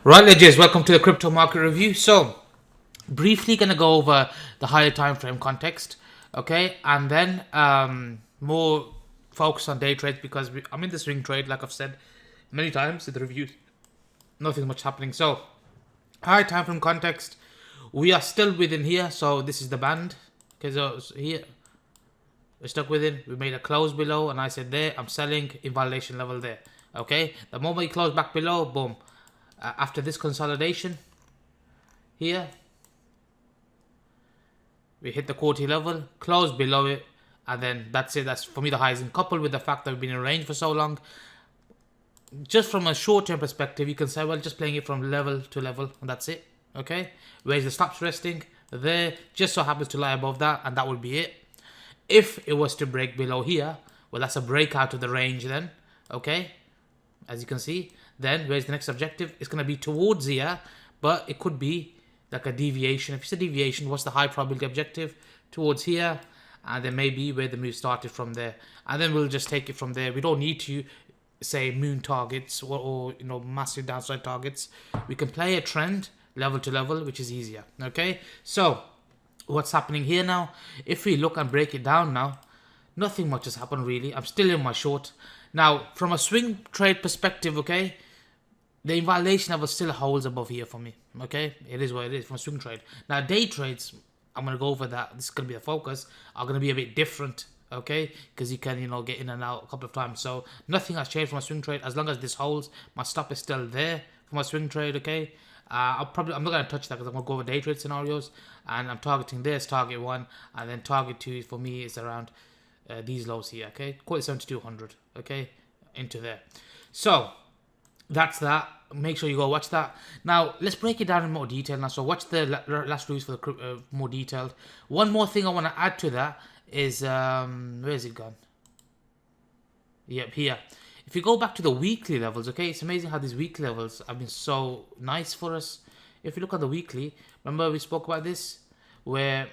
Right, legends, welcome to the crypto market review. So, briefly gonna go over the higher time frame context, okay, and then more focus on day trades because I'm in the swing trade, like I've said many times in the review. Nothing much happening. So, higher time frame context, we are still within here. So this is the band. Okay, so here we're stuck within. We made a close below, and I said there I'm selling in violation level there. Okay, the moment you close back below, boom. After this consolidation here, we hit the quarterly level, close below it, and then that's it. That's for me the highs. And coupled with the fact that we've been in range for so long, just from a short-term perspective, you can say, well, just playing it from level to level, and that's it. Okay, where's the stops resting? There just so happens to lie above that, and that would be it. If it was to break below here, well, that's a breakout of the range then. Okay, as you can see, then where's the next objective? It's going to be towards here, but it could be like a deviation. If it's a deviation, what's the high probability objective? Towards here, and then maybe where the move started from there, and then we'll just take it from there. We don't need to say moon targets or massive downside targets. We can play a trend level to level, which is easier. Okay, so what's happening here now? If we look and break it down now, nothing much has happened really. I'm still in my short. Now, from a swing trade perspective, okay, the invalidation level still holds above here for me. Okay, it is what it is from a swing trade. Now, day trades, I'm going to go over that. This is going to be the focus, are going to be a bit different. Okay, because you can, get in and out a couple of times. So, nothing has changed from a swing trade. As long as this holds, my stop is still there for my swing trade. Okay, I'm not going to touch that because I'm going to go over day trade scenarios. And I'm targeting this, target 1. And then target 2 for me is around these lows here. Okay, call it 7200. Okay, into there. So, that's that. Make sure you go watch that. Now, let's break it down in more detail now. So, watch the last reviews for the more detailed. One more thing I want to add to that is, where is it gone? Yep, here. If you go back to the weekly levels, okay, it's amazing how these weekly levels have been so nice for us. If you look at the weekly, remember we spoke about this? Where,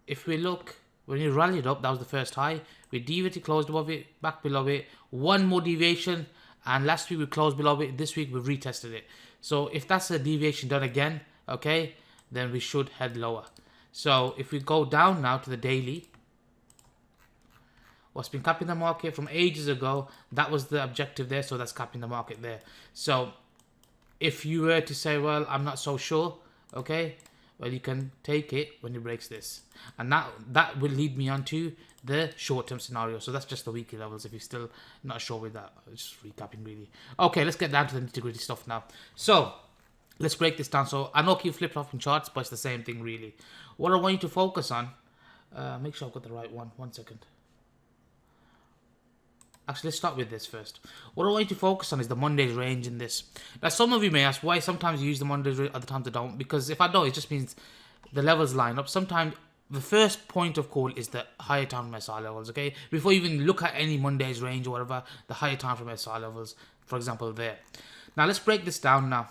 if we look, when you rallied up, that was the first high. We deviated, closed above it, back below it. One more deviation. And last week we closed below it. This week we've retested it. So if that's a deviation done again, okay, then we should head lower. So if we go down now to the daily, what's been capping the market from ages ago, that was the objective there. So that's capping the market there. So if you were to say, well, I'm not so sure, okay, well, you can take it when it breaks this. And that will lead me on to the short-term scenario. So that's just the weekly levels if you're still not sure with that. Just recapping really. Okay, let's get down to the nitty-gritty stuff now. So let's break this down. So I know you flipped off in charts, but it's the same thing really. What I want you to focus on, make sure I've got the right one. 1 second. Actually, let's start with this first. What I want you to focus on is the Monday's range in this. Now, some of you may ask why sometimes you use the Monday's range, other times I don't. Because if I don't, it just means the levels line up. Sometimes the first point of call is the higher time from SR levels, okay? Before you even look at any Monday's range or whatever, the higher time from SR levels, for example, there. Now, let's break this down now.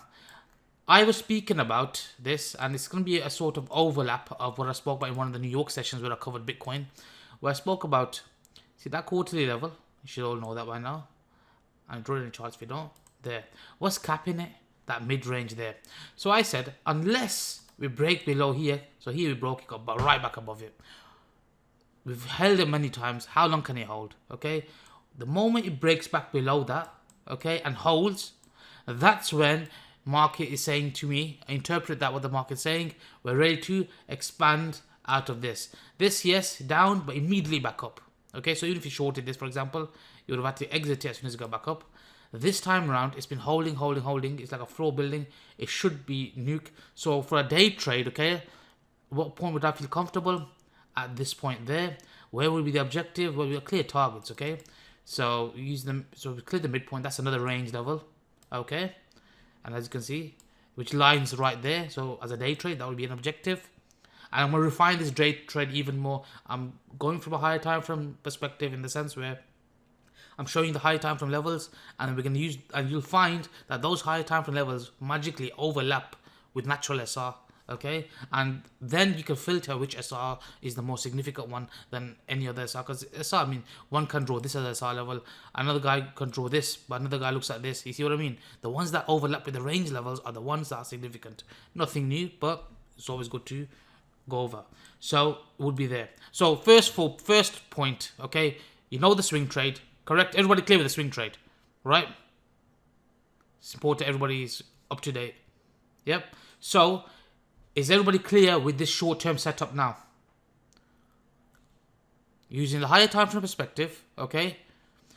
I was speaking about this, and it's going to be a sort of overlap of what I spoke about in one of the New York sessions where I covered Bitcoin, where I spoke about, see that quarterly level? You should all know that by now. I'm drawing the charts if you don't. There. What's capping it? That mid-range there. So I said, unless we break below here, so here we broke it up, but right back above it. We've held it many times. How long can it hold? Okay. The moment it breaks back below that, okay, and holds, that's when market is saying to me, interpret that what the market's saying, we're ready to expand out of this. This, yes, down, but immediately back up. Okay, so even if you shorted this, for example, you would have had to exit it as soon as it got back up. This time around, it's been holding. It's like a floor building. It should be nuke. So for a day trade, okay, what point would I feel comfortable? At this point there. Where will be the objective? Well, we have clear targets, okay? So use them. So we clear the midpoint. That's another range level, okay? And as you can see, which lines right there. So as a day trade, that would be an objective. And I'm going to refine this day trade even more. I'm going from a higher time frame perspective in the sense where I'm showing the higher time frame levels, and we're going to use, and you'll find that those higher time frame levels magically overlap with natural SR. Okay, and then you can filter which SR is the most significant one than any other SR, because SR, I mean, one can draw this as SR level, another guy can draw this, but another guy looks at this. You see what I mean? The ones that overlap with the range levels are the ones that are significant. Nothing new, but it's always good to go over. So it would be there. So first point, okay, you know the swing trade, correct? Everybody clear with the swing trade, right? It's important everybody's up to date. Yep. So is everybody clear with this short-term setup now? Using the higher time frame perspective, okay?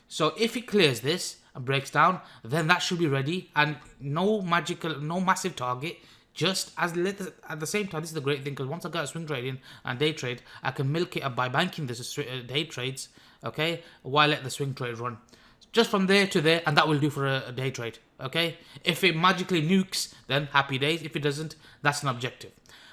So if it clears this and breaks down, then that should be ready, and no massive target. Just at the same time, this is the great thing, because once I got a swing trading and day trade, I can milk it up by banking this day trades, okay? While let the swing trade run. Just from there to there, and that will do for a day trade, okay? If it magically nukes, then happy days. If it doesn't, that's an objective.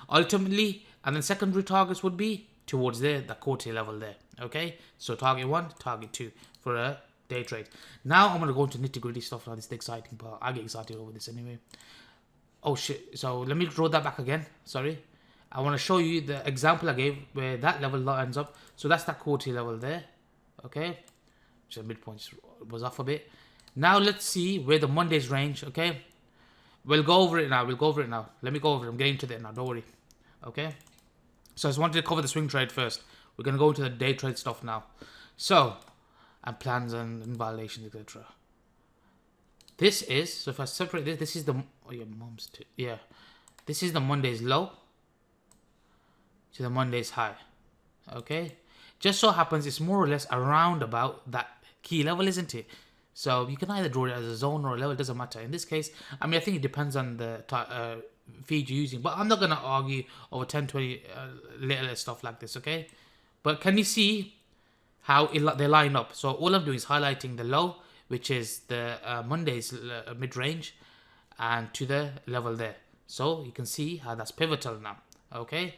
Ultimately, and then secondary targets would be towards there, the quarterly level there, okay? So target 1, target 2 for a day trade. Now I'm going to go into nitty gritty stuff. Now this is the exciting part. I get excited over this anyway. Oh shit, so let me draw that back again, sorry. I want to show you the example I gave where that level lines up. So that's that quarterly level there, okay? So midpoint was off a bit. Now let's see where the Monday's range, okay? We'll go over it now, Let me go over it, I'm getting to that now, don't worry. Okay? So I just wanted to cover the swing trade first. We're going to go into the day trade stuff now. So, and plans and violations, etc. This is, so if I separate this, this is the, oh your mom's, yeah. This is the Monday's low to the Monday's high. Okay? Just so happens it's more or less around about that key level, isn't it? So you can either draw it as a zone or a level, it doesn't matter. In this case, I mean, I think it depends on the feed you're using, but I'm not going to argue over 10, 20 little stuff like this, okay? But can you see how they line up? So all I'm doing is highlighting the low, which is the Monday's mid-range, and to the level there. So you can see how that's pivotal now, okay?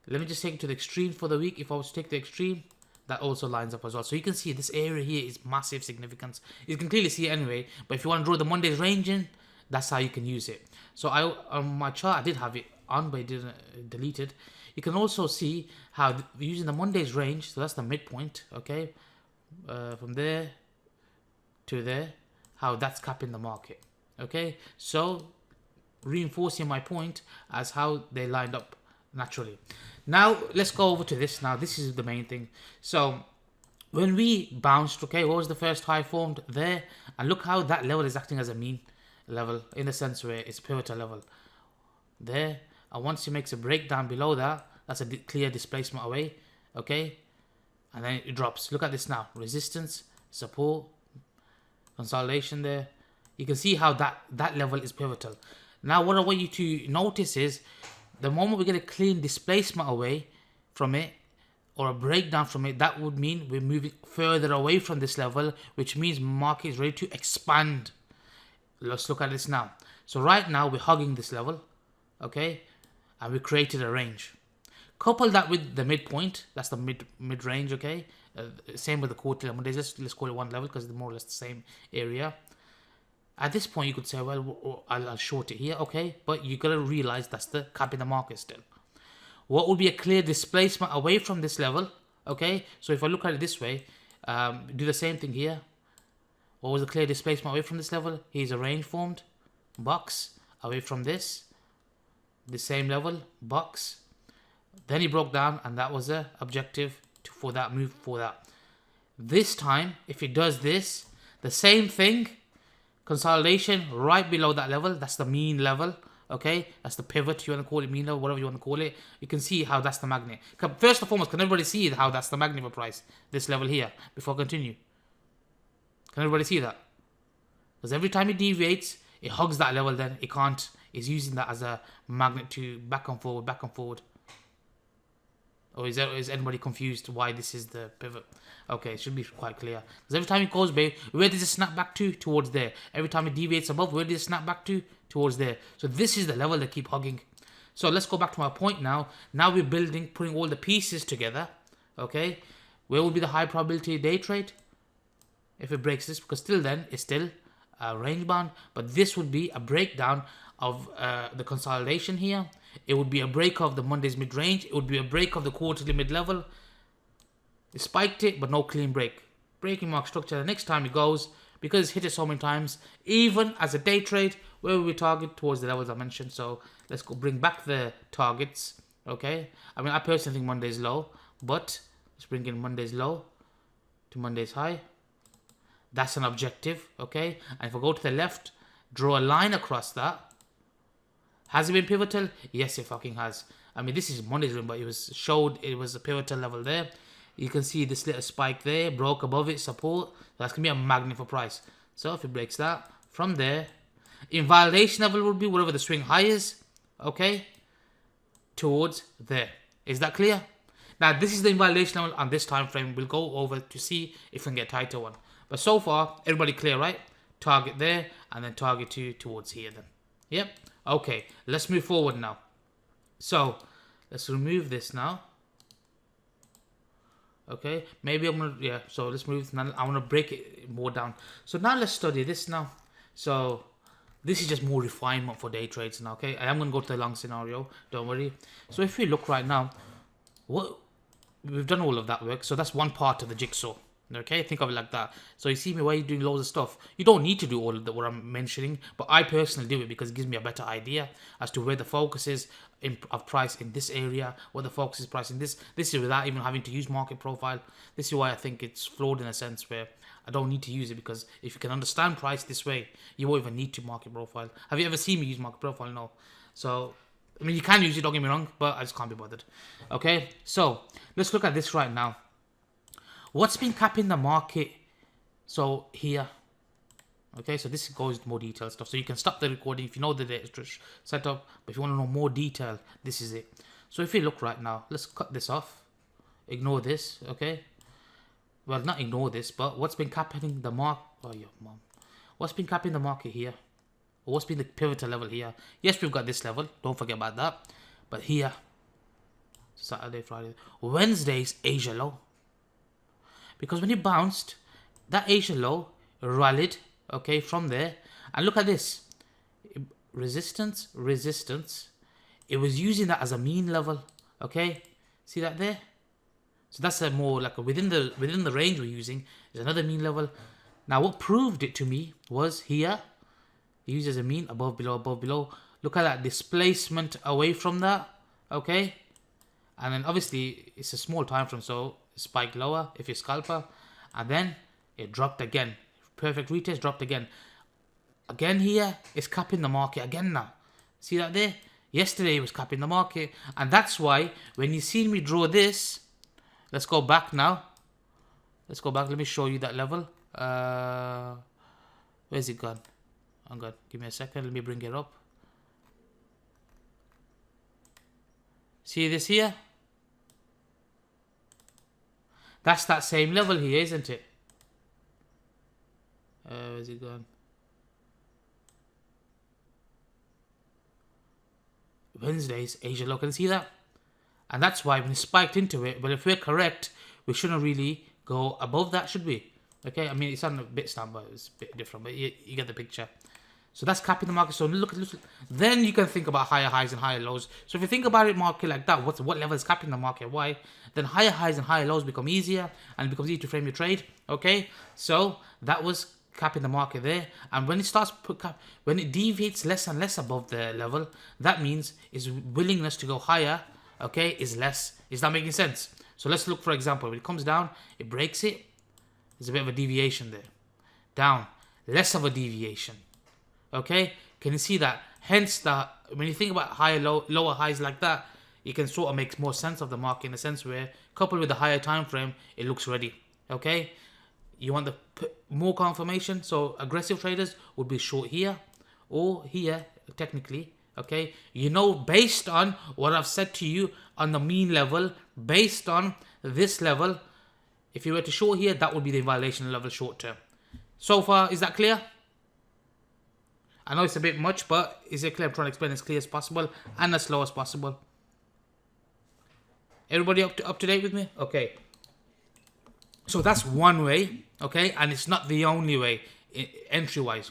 Let me just take it to the extreme for the week. If I was to take the extreme, that also lines up as well. So you can see this area here is massive significance. You can clearly see it anyway, but if you want to draw the Monday's range in, that's how you can use it. So on my chart, I did have it on, but it didn't delete it. You can also see how using the Monday's range, so that's the midpoint, okay, from there to there, how that's capping the market, okay. So reinforcing my point as how they lined up naturally. Now let's go over to this. Now this is the main thing. So when we bounced, okay, what was the first high formed there, and look how that level is acting as a mean level in the sense where it's pivotal level there, and once it makes a breakdown below that, that's a clear displacement away, okay, and then it drops. Look at this now, resistance, support, consolidation there. You can see how that level is pivotal. Now what I want you to notice is the moment we get a clean displacement away from it, or a breakdown from it, that would mean we're moving further away from this level, which means market is ready to expand. Let's look at this now. So right now we're hugging this level, okay, and we created a range. Couple that with the midpoint, that's the mid range, okay. Same with the quarterly Mondays. Let's call it one level because it's more or less the same area. At this point, you could say, well, I'll short it here, okay, but you gotta realize that's the cap in the market still. What would be a clear displacement away from this level, okay? So if I look at it this way, do the same thing here. What was the clear displacement away from this level? Here's a range formed, box, away from this, the same level, box. Then he broke down, and that was the objective for that move, for that. This time, if it does this, the same thing, consolidation right below that level, that's the mean level, okay? That's the pivot, you want to call it mean level, whatever you want to call it. You can see how that's the magnet. First and foremost, can everybody see how that's the magnet for price? This level here, before I continue. Can everybody see that? Because every time it deviates, it hugs that level, then it can't. It's using that as a magnet to back and forward, back and forward. Or is anybody confused why this is the pivot? Okay, it should be quite clear. Because every time it goes, babe, where does it snap back to? Towards there. Every time it deviates above, where does it snap back to? Towards there. So this is the level they keep hugging. So let's go back to my point now. Now we're building, putting all the pieces together. Okay. Where will be the high probability day trade? If it breaks this, because till then, it's still range bound. But this would be a breakdown of the consolidation here. It would be a break of the Monday's mid-range. It would be a break of the quarterly mid-level. It spiked it, but no clean break. Breaking mark structure. The next time it goes, because it's hit it so many times, even as a day trade, where will we target? Towards the levels I mentioned. So let's go bring back the targets. Okay. I mean, I personally think Monday's low, but let's bring in Monday's low to Monday's high. That's an objective. Okay. And if I go to the left, draw a line across that. Has it been pivotal? Yes, it fucking has. I mean, this is Monday's room, but it was showed it was a pivotal level there. You can see this little spike there, broke above it, support. That's going to be a magnet for price. So if it breaks that, from there, invalidation level will be whatever the swing high is, okay, towards there. Is that clear? Now, this is the invalidation level on this time frame. We'll go over to see if we can get a tighter one. But so far, everybody clear, right? Target there, and then target towards here then. Yep. Okay, let's move forward now. So, let's remove this now. Okay, maybe I'm gonna, yeah, so let's move, now I wanna break it more down. So now let's study this now. So, this is just more refinement for day trades now, okay? I am gonna go to the long scenario, don't worry. So if we look right now, we've done all of that work, so that's one part of the jigsaw. Okay, think of it like that. So you see me while you're doing loads of stuff. You don't need to do all of what I'm mentioning, but I personally do it because it gives me a better idea as to where the focus is of price in this area, what the focus is price in this. This is without even having to use market profile. This is why I think it's flawed in a sense where I don't need to use it, because if you can understand price this way, you won't even need to market profile. Have you ever seen me use market profile? No. So, I mean, you can use it, don't get me wrong, but I just can't be bothered. Okay, so let's look at this right now. What's been capping the market? So here, okay, so this goes into more detailed stuff. So you can stop the recording if you know the data setup, but if you want to know more detail, this is it. So if you look right now, let's cut this off, ignore this, okay? Well, not ignore this, but what's been capping the market? Oh, your mom. What's been capping the market here? Or what's been the pivotal level here? Yes, we've got this level. Don't forget about that. But here, Saturday, Friday, Wednesday's Asia low. Because when it bounced, that Asia low rallied, okay, from there. And look at this. Resistance, resistance. It was using that as a mean level, okay? See that there? So that's a more like within the range we're using is another mean level. Now what proved it to me was here. It uses a mean above, below, above, below. Look at that displacement away from that, okay? And then obviously it's a small time frame, so spike lower if you're scalper, and then it dropped again. Perfect retest, dropped again. Again here, it's capping the market again now. See that there? Yesterday it was capping the market, and that's why when you see me draw this, let's go back now. Let's go back. Let me show you that level. Where's it gone? Oh God, give me a second. Let me bring it up. See this here? That's that same level here, isn't it? Where's it gone? Wednesday's Asia low. Can you see that? And that's why when it spiked into it, but if we're correct, we shouldn't really go above that, should we? Okay, I mean, it's on a bit stand, but it's a bit different, but you get the picture. So that's capping the market. So look, then you can think about higher highs and higher lows. So if you think about it, market like that, what level is capping the market? Why? Then higher highs and higher lows become easier, and it becomes easier to frame your trade. Okay, so that was capping the market there. And when it starts when it deviates less and less above the level, that means its willingness to go higher, okay, is less. Is that making sense? So let's look, for example, when it comes down, it breaks it. There's a bit of a deviation there. Down, less of a deviation. Okay, can you see that? Hence, when you think about higher, lower highs like that, you can sort of make more sense of the market in a sense where, coupled with the higher time frame, it looks ready. Okay, you want the more confirmation. So aggressive traders would be short here or here, technically. Okay, you know, based on what I've said to you on the mean level, based on this level, if you were to short here, that would be the violation level short term. So far, is that clear? I know it's a bit much, but is it clear? I'm trying to explain as clear as possible and as slow as possible. Everybody up to date with me? Okay. So that's one way, okay? And it's not the only way, entry-wise.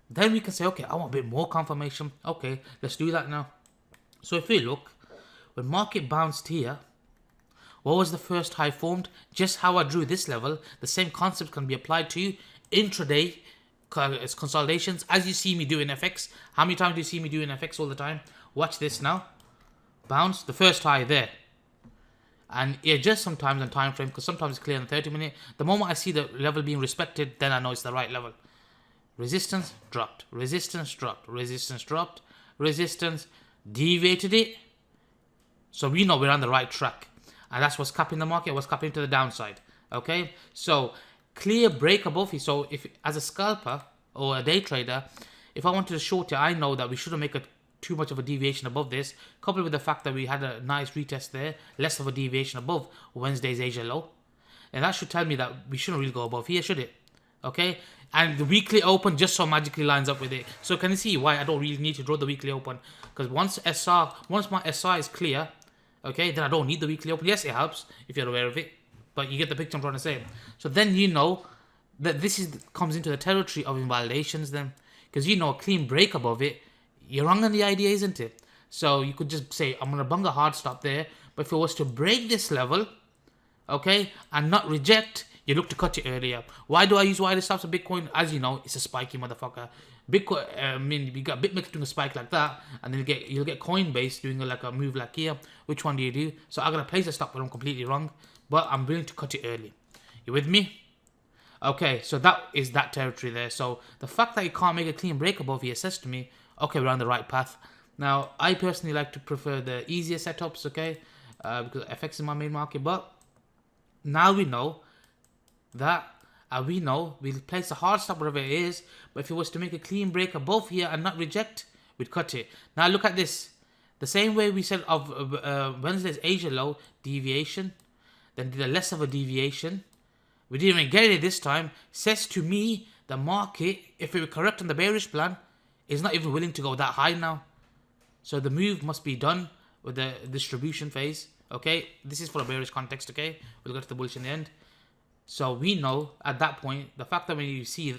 Then we can say, okay, I want a bit more confirmation. Okay, let's do that now. So if we look, when market bounced here, what was the first high formed? Just how I drew this level, the same concept can be applied to intraday consolidations, as you see me do in FX. How many times do you see me do in FX all the time? Watch this now. Bounce, the first high there. And it adjusts sometimes on time frame, because sometimes it's clear in 30-minute. The moment I see the level being respected, then I know it's the right level. Resistance dropped, resistance dropped, resistance dropped, resistance deviated it. So we know we're on the right track. And that's what's capping the market, what's capping to the downside. Okay? So clear break above here. So if as a scalper or a day trader, if I wanted to short it, I know that we shouldn't make too much of a deviation above this, coupled with the fact that we had a nice retest there, less of a deviation above Wednesday's Asia low. And that should tell me that we shouldn't really go above here, should it? Okay? And the weekly open just so magically lines up with it. So can you see why I don't really need to draw the weekly open? Because once my SR is clear, okay, then I don't need the weekly open. Yes, it helps if you're aware of it, but you get the picture I'm trying to say. So then you know that comes into the territory of invalidations then, because you know a clean break above it, you're wrong on the idea, isn't it? So you could just say, I'm going to bung a hard stop there, but if it was to break this level, okay, and not reject, you look to cut it earlier. Why do I use wider stops of Bitcoin? As you know, it's a spiky motherfucker. Bitcoin, you got BitMEX doing a spike like that, and then you'll get Coinbase doing like a move like here. Which one do you do? So I'm gonna place a stop, but I'm completely wrong. But I'm willing to cut it early. You with me? Okay, so that is that territory there. So the fact that you can't make a clean break above here says to me, okay, we're on the right path. Now, I personally like to prefer the easier setups, okay, because FX is my main market. But now we know that we'll place a hard stop wherever it is, but if it was to make a clean break above here and not reject, we'd cut it. Now look at this. The same way we said of Wednesday's Asia low, deviation, then did a less of a deviation. We didn't even get it this time. Says to me, the market, if we were correct on the bearish plan, is not even willing to go that high now. So the move must be done with the distribution phase. Okay, this is for a bearish context, okay? We'll go to the bullish in the end. So we know at that point, the fact that when you see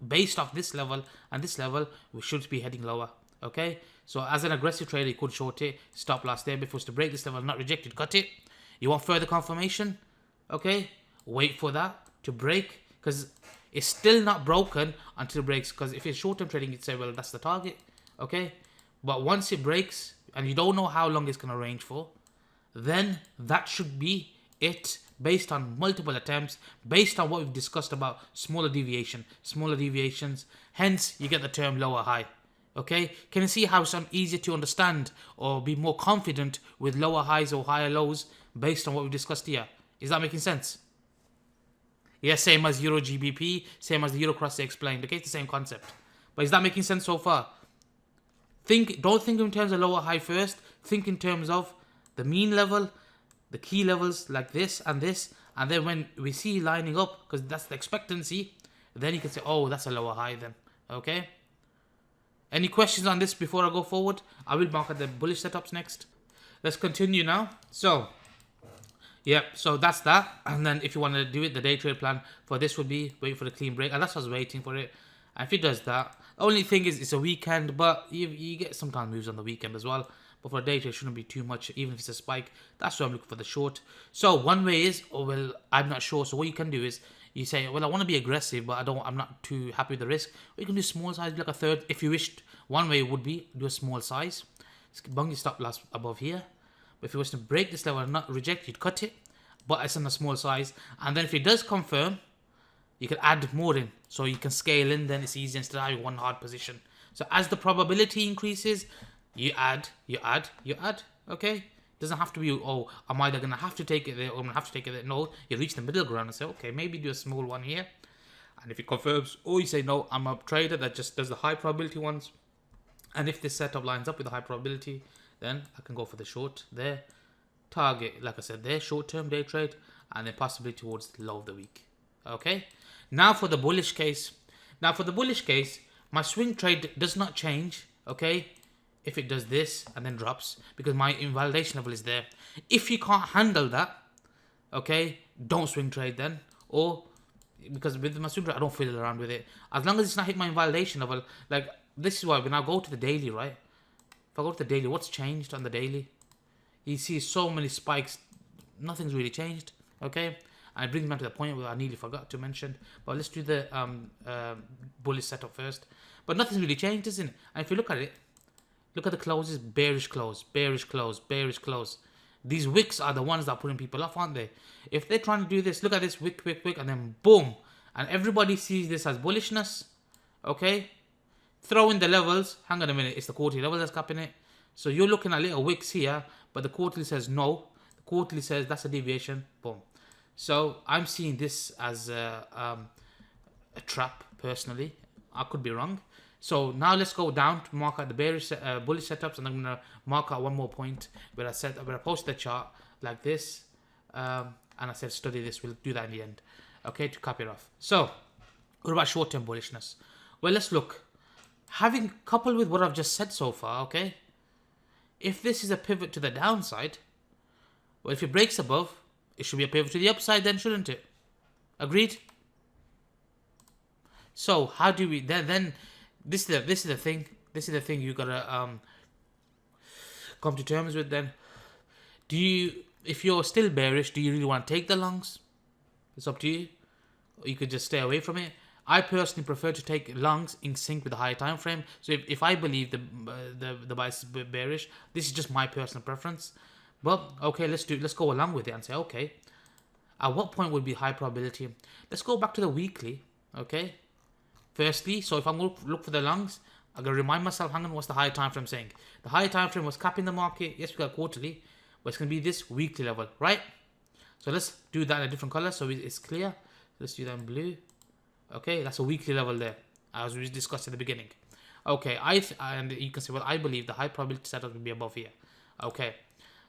based off this level and this level, we should be heading lower. Okay. So as an aggressive trader, you could short it, stop loss there before it's to break this level, not rejected, cut it. You want further confirmation? Okay. Wait for that to break, because it's still not broken until it breaks. Because if it's short-term trading, you'd say, well, that's the target. Okay. But once it breaks and you don't know how long it's going to range for, then that should be it, based on multiple attempts, based on what we've discussed about smaller deviations. Hence, you get the term lower high. Okay? Can you see how it's easier to understand or be more confident with lower highs or higher lows based on what we've discussed here? Is that making sense? Yeah, same as Euro GBP, same as the Euro cross I explained. Okay, it's the same concept. But is that making sense so far? Don't think in terms of lower high first. Think in terms of the mean level, the key levels like this, and then when we see lining up, because that's the expectancy, then you can say, oh, that's a lower high then. Okay? Any questions on this before I go forward? I will mark at the bullish setups next. Let's continue now. So, yep, so that's that. And then if you want to do it, the day trade plan for this would be wait for the clean break. And that's what I was waiting for it. And if it does that, the only thing is it's a weekend, but you get sometimes moves on the weekend as well. But for a day trade, it shouldn't be too much, even if it's a spike. That's why I'm looking for the short. So one way is, oh, well, I'm not sure. So what you can do is, you say, well, I want to be aggressive, but I'm not too happy with the risk. Or you can do small size, like a third. If you wished, one way would be do a small size. Bung your stop loss above here. But if it was to break this level and not reject, you'd cut it. But it's in a small size. And then if it does confirm, you can add more in. So you can scale in, then it's easier instead of having one hard position. So as the probability increases, you add. Okay? Doesn't have to be, oh, I'm either going to have to take it there or I'm going to have to take it there. No, you reach the middle ground and say, okay, maybe do a small one here. And if it confirms, or you say, no, I'm a trader that just does the high probability ones. And if this setup lines up with the high probability, then I can go for the short there. Target, like I said, there, short-term day trade, and then possibly towards the low of the week. Okay? Now for the bullish case. My swing trade does not change, okay? If it does this and then drops, because my invalidation level is there. If you can't handle that, okay, don't swing trade then. Or, because with my swing trade, I don't fiddle around with it. As long as it's not hit my invalidation level, like, this is why when I go to the daily, right, If I go to the daily, what's changed on the daily? You see so many spikes. Nothing's really changed. Okay, and it brings me to the point where I nearly forgot to mention. But let's do the bullish setup first. But nothing's really changed, isn't it? And if you look at it, look at the closes: bearish close, bearish close, bearish close. These wicks are the ones that are putting people off, aren't they? If they're trying to do this, look at this wick, wick, wick, and then boom, and everybody sees this as bullishness. Okay, throw in the levels. Hang on a minute, it's the quarterly level that's capping it. So you're looking at little wicks here, but the quarterly says no. The quarterly says that's a deviation. Boom. So I'm seeing this as a trap personally. I could be wrong. So now let's go down to mark out the bearish bullish setups, and I'm gonna mark out one more point where I post the chart like this, and I said study this. We'll do that in the end, okay, to cap it off. So what about short-term bullishness? Well, let's look. Having coupled with what I've just said so far, okay, if this is a pivot to the downside, well, if it breaks above, it should be a pivot to the upside then, shouldn't it? Agreed? So how do we then this is the thing. This is the thing you gotta come to terms with then. If you're still bearish, do you really want to take the longs? It's up to you. Or you could just stay away from it. I personally prefer to take longs in sync with the higher time frame. So if I believe the bias is bearish, this is just my personal preference. But okay, let's go along with it and say, okay, at what point would be high probability? Let's go back to the weekly, okay? Firstly, so if I'm going to look for the longs, I'm going to remind myself, hang on, what's the higher time frame saying? The higher time frame was capping the market. Yes, we got quarterly, but it's going to be this weekly level, right? So let's do that in a different color so it's clear. Let's do that in blue. Okay, that's a weekly level there, as we discussed at the beginning. Okay, and you can say, well, I believe the high probability setup will be above here. Okay,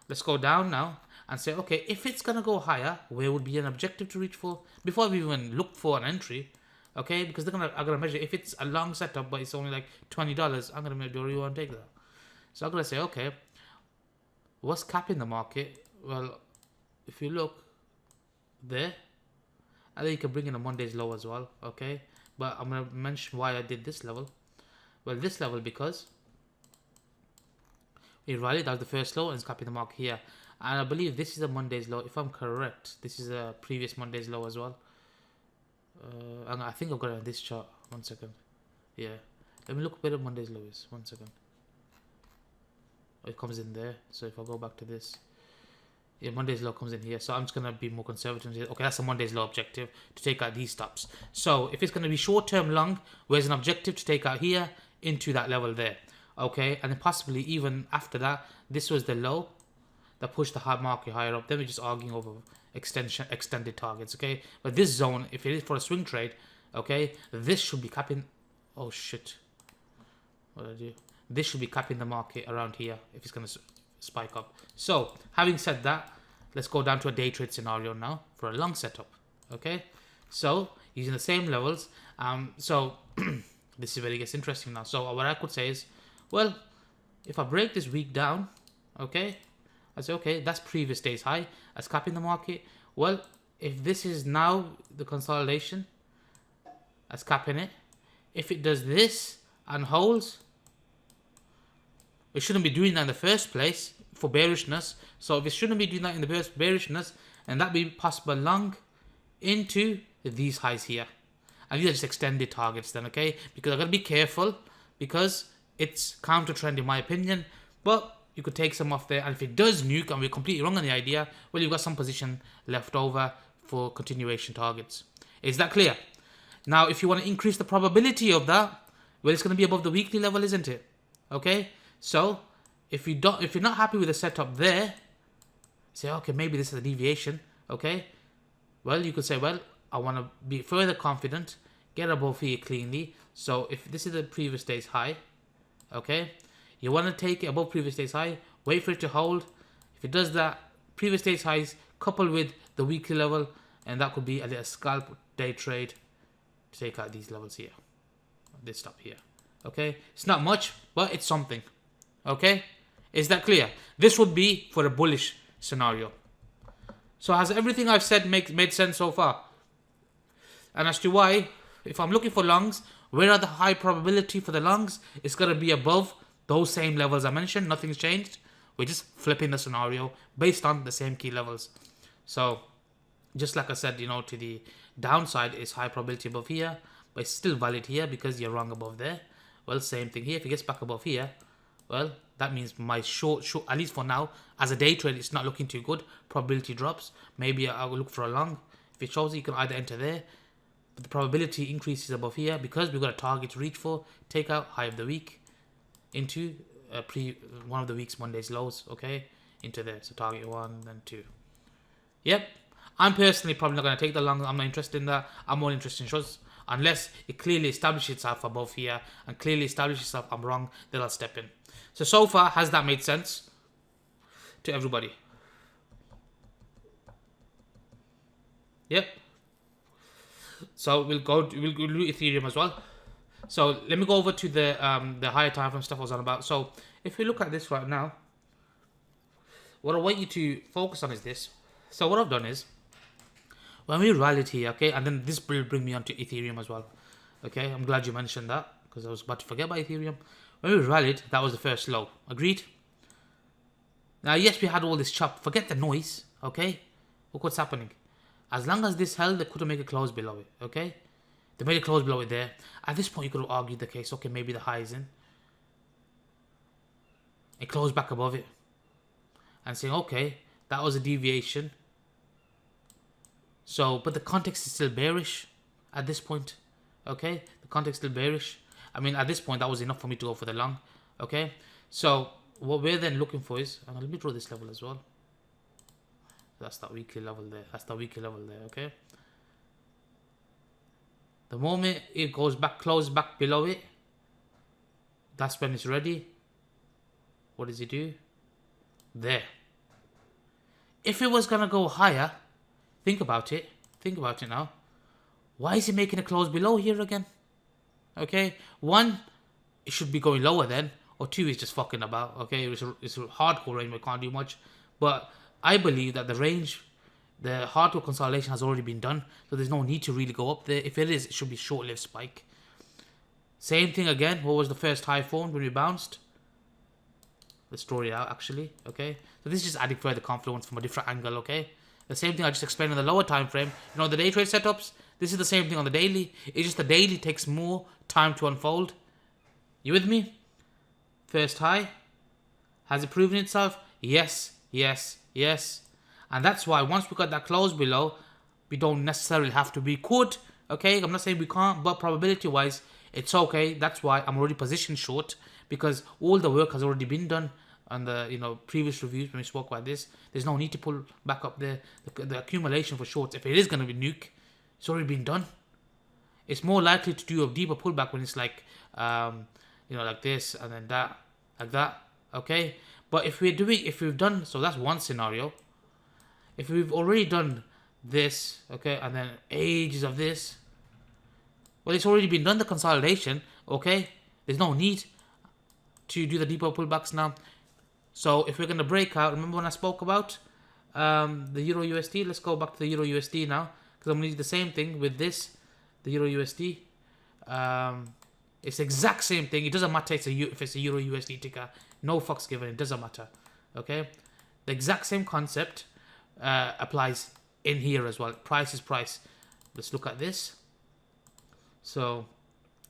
let's go down now and say, okay, if it's going to go higher, where would be an objective to reach for? Before we even look for an entry, okay, because I'm gonna measure if it's a long setup, but it's only like $20. I'm gonna do you want to take that? So I'm gonna say, okay, what's capping the market? Well, if you look there, and then you can bring in a Monday's low as well, okay. But I'm gonna mention why I did this level. Well, this level because it rallied. That was the first low, and it's capping the market here. And I believe this is a Monday's low. If I'm correct, this is a previous Monday's low as well. I think I've got it on this chart. 1 second. Yeah. Let me look where the Monday's low is. 1 second. Oh, it comes in there. So if I go back to this. Yeah, Monday's low comes in here. So I'm just going to be more conservative. Okay, that's a Monday's low objective to take out these stops. So if it's going to be short-term long, where's an objective to take out here into that level there. Okay, and then possibly even after that, this was the low that pushed the hard market higher up. Then we're just arguing over extended targets, okay? But this zone, if it is for a swing trade, okay, this should be capping. Oh shit! What did I do? This should be capping the market around here if it's gonna spike up. So, having said that, let's go down to a day trade scenario now for a long setup, okay? So, using the same levels, so this is where it gets interesting now. So, what I could say is, well, if I break this week down, okay, I say, okay, that's previous day's high. That's capping the market. Well, if this is now the consolidation, that's capping it. If it does this and holds, it shouldn't be doing that in the first place for bearishness. So if it shouldn't be doing that in the first bearishness, and that be possible long into these highs here. And these are just extended targets then, okay? Because I've got to be careful because it's counter trend in my opinion. But you could take some off there, and if it does nuke and we're completely wrong on the idea, well, you've got some position left over for continuation targets. Is that clear? Now, if you want to increase the probability of that, well, it's going to be above the weekly level, isn't it? Okay, so if you're not happy with the setup there, say, okay, maybe this is a deviation. Okay, well, you could say, well, I want to be further confident, get above here cleanly. So if this is the previous day's high, okay, you want to take it above previous day's high, wait for it to hold. If it does that, previous day's highs coupled with the weekly level, and that could be a little scalp day trade to take out these levels here. This stop here. Okay, it's not much, but it's something. Okay, is that clear? This would be for a bullish scenario. So has everything I've said made sense so far? And as to why, if I'm looking for longs, where are the high probability for the longs? It's going to be above Those same levels I mentioned, nothing's changed. We're just flipping the scenario based on the same key levels. So, just like I said, to the downside is high probability above here, but it's still valid here because you're wrong above there. Well, same thing here. If it gets back above here, well, that means my short, at least for now, as a day trade, it's not looking too good. Probability drops. Maybe I will look for a long. If it shows you can either enter there, but the probability increases above here because we've got a target to reach for. Take out high of the week into one of the week's Monday's lows, okay? Into there. So target 1, then 2. Yep. I'm personally probably not going to take the long. I'm not interested in that. I'm more interested in shorts. Unless it clearly establishes itself above here and clearly establishes itself I'm wrong, then I'll step in. So far, has that made sense to everybody? Yep. So we'll do Ethereum as well. So let me go over to the higher time frame stuff I was on about. So if we look at this right now, what I want you to focus on is this. So what I've done is, when we rallied here, okay, and then this will bring me on to Ethereum as well. Okay, I'm glad you mentioned that because I was about to forget about Ethereum. When we rallied, that was the first low. Agreed? Now, yes, we had all this chop. Forget the noise, okay? Look what's happening. As long as this held, they couldn't make a close below it, okay? They made a close below it there. At this point, you could have argued the case, okay, maybe the high is in. It closed back above it. And saying, okay, that was a deviation. So, but the context is still bearish at this point, okay? The context is still bearish. I mean, at this point, that was enough for me to go for the long, okay? So, what we're then looking for is, and let me draw this level as well. That's that weekly level there. That's the weekly level there, okay? The moment it goes back, close back below it, that's when it's ready. What does it do? There. If it was going to go higher, think about it. Think about it now. Why is it making a close below here again? Okay? 1, it should be going lower then. Or 2, is just fucking about. Okay? It's a hardcore range, we can't do much. But I believe that the range, the hardcore consolidation has already been done. So there's no need to really go up there. If it is, it should be short-lived spike. Same thing again. What was the first high formed when we bounced? Let's draw it out actually. Okay? So this is just adding further confluence from a different angle. Okay? The same thing I just explained in the lower time frame. The day trade setups. This is the same thing on the daily. It's just the daily takes more time to unfold. You with me? First high. Has it proven itself? Yes, yes, yes. And that's why once we got that close below, we don't necessarily have to be could. Okay, I'm not saying we can't, but probability wise, it's okay. That's why I'm already positioned short because all the work has already been done on the previous reviews when we spoke about this. There's no need to pull back up there. The accumulation for shorts, if it is going to be nuke, it's already been done. It's more likely to do a deeper pullback when it's like like this and then that, like that. Okay, but if we've done, so that's one scenario. If we've already done this, okay, and then ages of this, well, it's already been done, the consolidation. Okay, there's no need to do the deeper pullbacks now. So if we're going to break out, remember when I spoke about the Euro USD? Let's go back to the Euro USD now, because I'm going to do the same thing with this, the Euro USD. It's the exact same thing. It doesn't matter if it's a Euro USD ticker. No fucks given. It doesn't matter. Okay? The exact same concept applies in here as well. Price is price. Let's look at this. So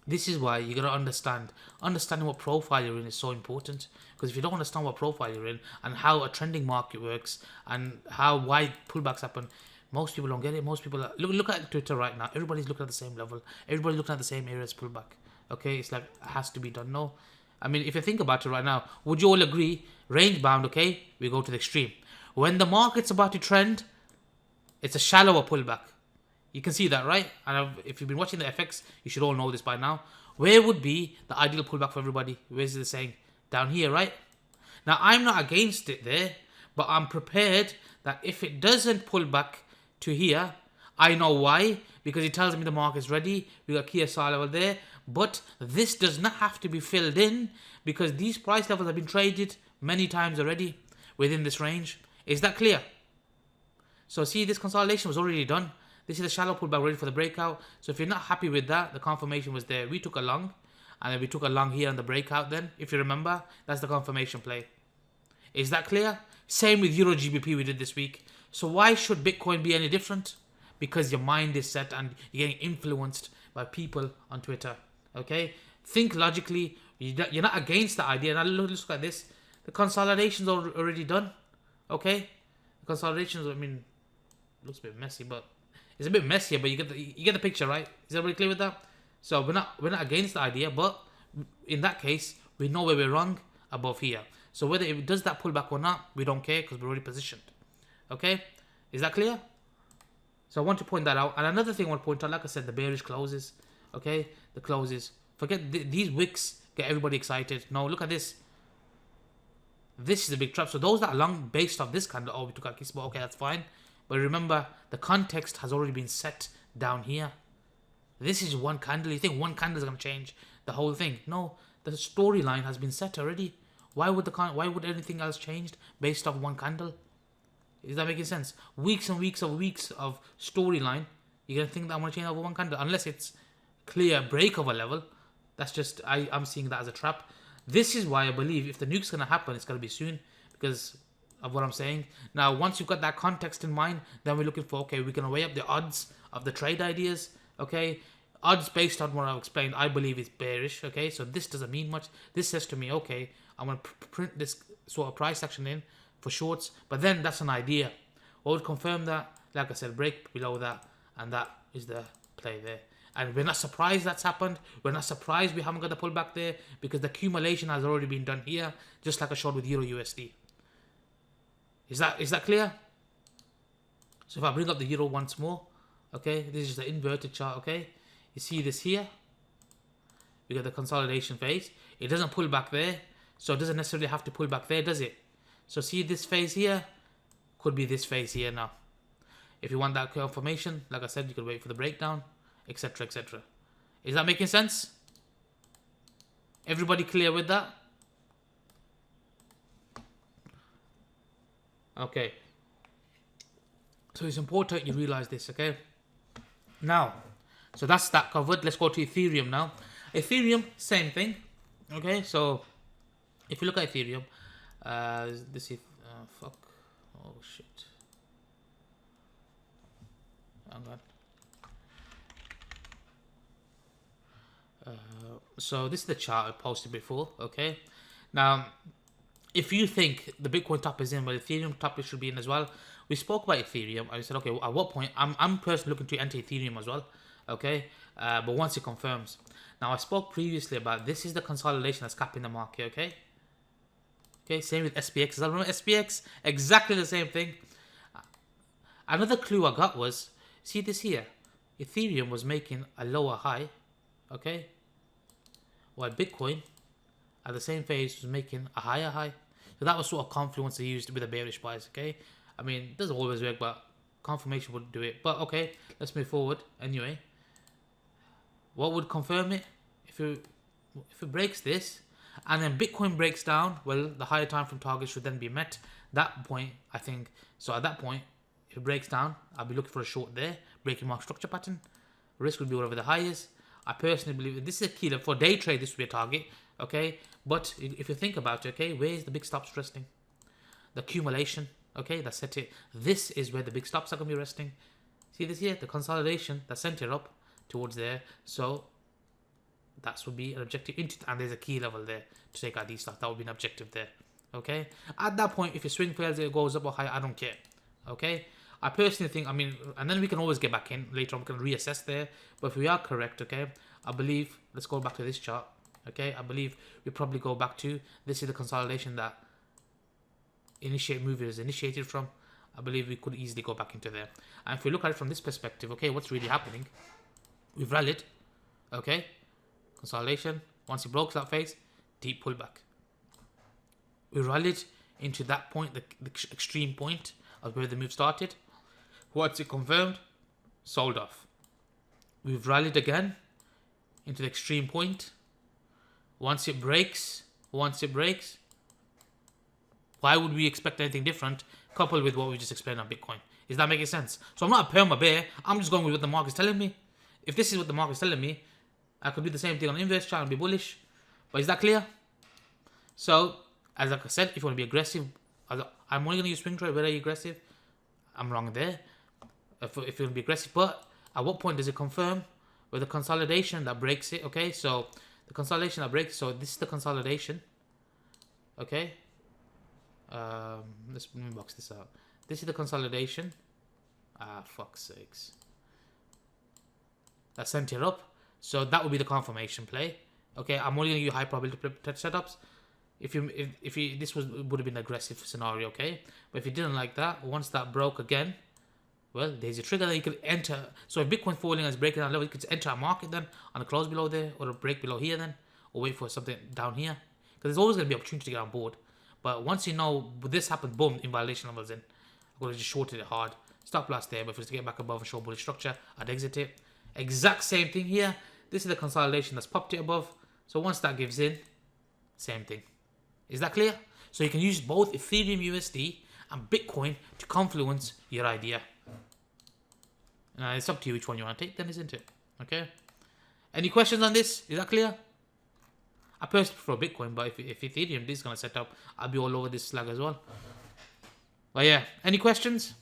this is why you got to understand. Understanding what profile you're in is so important. Because if you don't understand what profile you're in and how a trending market works and how wide pullbacks happen, most people don't get it. Most people look at Twitter right now. Everybody's looking at the same level. Everybody's looking at the same areas pullback. Okay, it's like it has to be done. No, I mean if you think about it right now, would you all agree? Range bound. Okay, we go to the extreme. When the market's about to trend, it's a shallower pullback. You can see that, right? And if you've been watching the FX, you should all know this by now. Where would be the ideal pullback for everybody? Where's it saying? Down here, right? Now, I'm not against it there, but I'm prepared that if it doesn't pull back to here, I know why. Because it tells me the market's ready. We got KSR level there. But this does not have to be filled in because these price levels have been traded many times already within this range. Is that clear? So see, this consolidation was already done. This is a shallow pullback ready for the breakout. So if you're not happy with that, the confirmation was there. We took a long and then we took a long here on the breakout then, if you remember. That's the confirmation play. Is that clear? Same with Euro GBP we did this week. So why should Bitcoin be any different? Because your mind is set and you're getting influenced by people on Twitter. Okay? Think logically. You're not against the idea. Now look at this. The consolidation's already done. Okay? The consolidations, I mean, looks a bit messy, but it's a bit messier, but you get the picture, right? Is everybody clear with that? So we're not against the idea, but in that case, we know where we're wrong above here. So whether it does that pullback or not, we don't care because we're already positioned. Okay? Is that clear? So I want to point that out. And another thing I want to point out, like I said, the bearish closes. Okay? The closes. Forget these wicks get everybody excited. No, look at this. This is a big trap. So those that are long based off this candle, oh, we took out key spot. Okay, that's fine. But remember, the context has already been set down here. This is one candle. You think one candle is going to change the whole thing? No, the storyline has been set already. Why would anything else change based off one candle? Is that making sense? Weeks and weeks of storyline. You're going to think that I'm going to change over one candle unless it's clear break of a level. That's just, I'm seeing that as a trap. This is why I believe if the nuke's going to happen, it's going to be soon because of what I'm saying. Now, once you've got that context in mind, then we're looking for, okay, we can weigh up the odds of the trade ideas, okay? Odds based on what I've explained, I believe is bearish, okay? So this doesn't mean much. This says to me, okay, I'm going to print this sort of price action in for shorts, but then that's an idea. What would confirm that? Like I said, break below that, and that is the play there. And we're not surprised that's happened. We're not surprised we haven't got the pullback there because the accumulation has already been done here, just like I showed with Euro USD. Is that clear? So if I bring up the Euro once more, okay, this is the inverted chart, okay? You see this here? We got the consolidation phase. It doesn't pull back there, so it doesn't necessarily have to pull back there, does it? So see this phase here? Could be this phase here now. If you want that confirmation, like I said, you could wait for the breakdown, etc, etc. Is that making sense? Everybody clear with that? Okay. So it's important you realize this, okay? Now, so that's that covered. Let's go to Ethereum now. Ethereum, same thing. Okay, so if you look at Ethereum, this is fuck. Oh shit. Hang on. So this is the chart I posted before, okay? Now, if you think the Bitcoin top is in, but Ethereum top should be in as well, we spoke about Ethereum. I said, okay, at what point? I'm personally looking to enter Ethereum as well, okay? But once it confirms. Now, I spoke previously about this is the consolidation that's capping the market, okay? Okay, same with SPX. I remember SPX, exactly the same thing. Another clue I got was, see this here? Ethereum was making a lower high, okay? While Bitcoin, at the same phase, was making a higher high. So that was sort of confluence they used with a bearish bias, okay? I mean, it doesn't always work, but confirmation would do it. But okay, let's move forward anyway. What would confirm it? If it breaks this, and then Bitcoin breaks down, well, the higher time frame target should then be met. That point, I think, so at that point, if it breaks down, I'll be looking for a short there, breaking mark structure pattern. Risk will be whatever the high is. I personally believe this is a key. For day trade, this will be a target, okay? But if you think about it, okay, where is the big stops resting? The accumulation, okay, that's set it. This is where the big stops are going to be resting. See this here? The consolidation, that's sent it up towards there. So that would be an objective, and there's a key level there to take out these stocks. That would be an objective there, okay? At that point, if your swing fails, it goes up or high, I don't care, okay? I personally think, I mean, and then we can always get back in later on, we can reassess there. But if we are correct, okay, I believe, let's go back to this chart, okay? I believe we probably go back to, this is the consolidation that initiate move is initiated from. I believe we could easily go back into there. And if we look at it from this perspective, okay, what's really happening? We've rallied, okay? Consolidation, once it broke that phase, deep pullback. We rallied into that point, the extreme point of where the move started. Once it confirmed, sold off. We've rallied again into the extreme point. Once it breaks, why would we expect anything different coupled with what we just explained on Bitcoin? Is that making sense? So I'm not a perma bear. I'm just going with what the market's telling me. If this is what the market's telling me, I could do the same thing on Inverse chart and be bullish. But is that clear? So, as like I said, if you want to be aggressive, I'm only going to use swing trade. Where are you aggressive? I'm wrong there. If you want to be aggressive, but at what point does it confirm? With the consolidation that breaks it, okay? So, the consolidation that breaks, so this is the consolidation, okay? Let me box this out. This is the consolidation. Fuck's sakes. That sent it up. So that would be the confirmation play. Okay, I'm only going to use high probability setups. If this would have been an aggressive scenario, okay? But if you didn't like that, once that broke again, well, there's a trigger that you could enter. So if Bitcoin falling and it's breaking that level, you could enter a market then on a close below there, or a break below here then, or wait for something down here. Because there's always going to be opportunity to get on board. But once you know this happened, boom, invalidation levels in. I'm going to just shorted it hard. Stop loss there, but if it's to get back above and show bullish structure, I'd exit it. Exact same thing here. This is the consolidation that's popped it above. So once that gives in, same thing. Is that clear? So you can use both Ethereum USD and Bitcoin to confluence your idea. It's up to you which one you want to take then, isn't it? Okay. Any questions on this? Is that clear? I personally prefer Bitcoin, but if Ethereum is going to set up, I'll be all over this slag as well. But yeah, any questions?